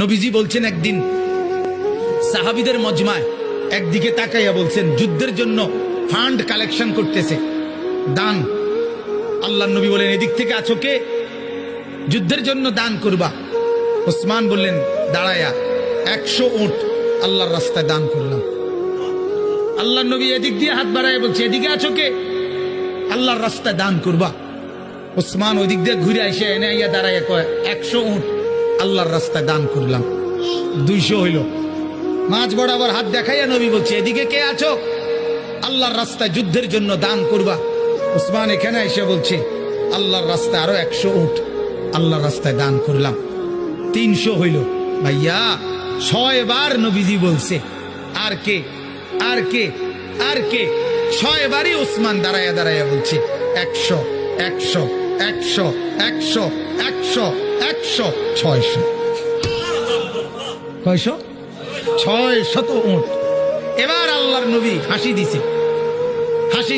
নবীজি বলছেন একদিন সাহাবীদের মজমায় একদিকে তাকাইয়া বলছেন যুদ্ধের জন্য ফান্ড কালেকশন করতেছে, দান। আল্লাহ নবী বলেন এদিক থেকে আছো কে? যুদ্ধের জন্য দান করবা। ওসমান বললেন দাঁড়ায়া 100 উট আল্লাহর রাস্তায় দান করলাম। আল্লাহ নবী এদিক দিয়ে হাত বাড়ায় বলছে এদিকে আছো কে? আল্লাহর রাস্তায় দান করবা। ওসমান ওই দিক দিয়ে ঘুরে এসে এনে আইয়া দাঁড়াইয়া কয় 100 উট আল্লাহর রাস্তায় দান করলাম। 200 হইল। মাঝ বরাবর হাত দেখাইয়া নবী বলছে এদিকে কে আছো? আল্লাহর রাস্তায় যুদ্ধের জন্য দান করবা। ওসমান এখানে এসে বলছে আল্লাহর রাস্তায় আরো 100 উট আল্লাহর রাস্তায় দান করলাম। 300 হইল। ভাইয়া 6 বার নবীজি বলছে আর কে আর কে আর কে? 6 বারই ওসমান দাঁড়াইয়া দাঁড়াইয়া বলছে 100 100 100 100 100 100 600। কয়শো? 600 উট। এবার আল্লাহর নবী হাসি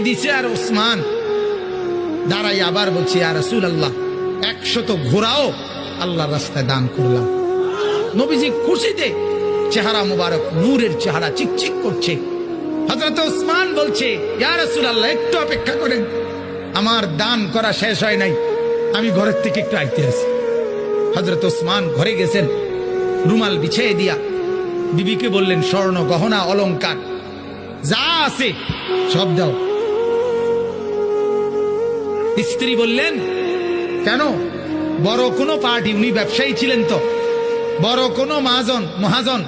দিছে আর ওসমান দাঁড়াই আবার বলছে ইয়া রাসূলুল্লাহ 100 ঘোড়াও আল্লাহর রাস্তায় দান করলাম। নবীজি খুশিতে চেহারা মুবারক নূরের চেহারা চিকচিক করছে। হযরত ওসমান বলছে ইয়া রাসূলুল্লাহ একটু অপেক্ষা করেন, আমার দান করা শেষ হয় নাই, আমি ঘরের থেকে একটু আইতে আছি। হযরত ওসমান ঘরে গেছেন, রুমাল বিছিয়ে দিয়া বিবিকে বললেন স্বর্ণ গহনা অলংকার যা আছে সব দাও। স্ত্রী বললেন কেন? বড় কোনো পার্টি, উনি ব্যবসায়ী ছিলেন তো, বড় কোনো মহাজন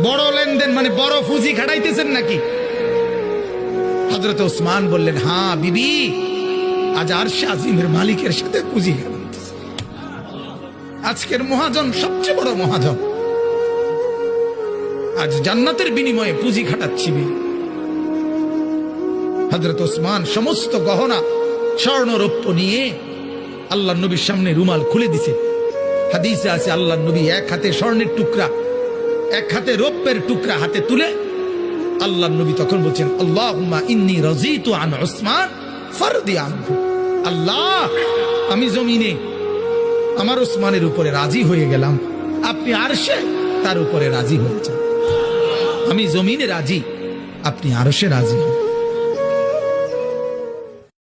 বড় লেনদেন মানে বড় পুঁজি খাটাইতেছেন নাকি? হযরত ওসমান বললেন হ্যাঁ বিবি, আজ আরশে আজিমের মালিকের সাথে পুঁজি খাটাইতেছে। আজকের মহাজন সবচেয়ে বড় মহাজন, আজ জান্নাতের বিনিময়ে পুঁজি খাটাচ্ছি। হযরত ওসমান সমস্ত গহনা স্বর্ণ রৌপ্য নিয়ে আল্লাহ নবীর সামনে রুমাল খুলে দিছে। হাদিসে আছে আল্লাহ নবী এক হাতে স্বর্ণের টুকরা এক হাতে রৌপ্যের টুকরা হাতে তুলে আল্লাহ নবী তখন বলছেন আল্লাহুম্মা ইন্নী রাযীতু আন উসমান ফারদি আনহু। আল্লাহ আমি জমিনে আমার ওসমানের উপরে রাজি হয়ে গেলাম, আপনি আরশে তার উপরে রাজি হয়েছেন। আমি জমিনে রাজি, আপনি আরশে রাজি হন।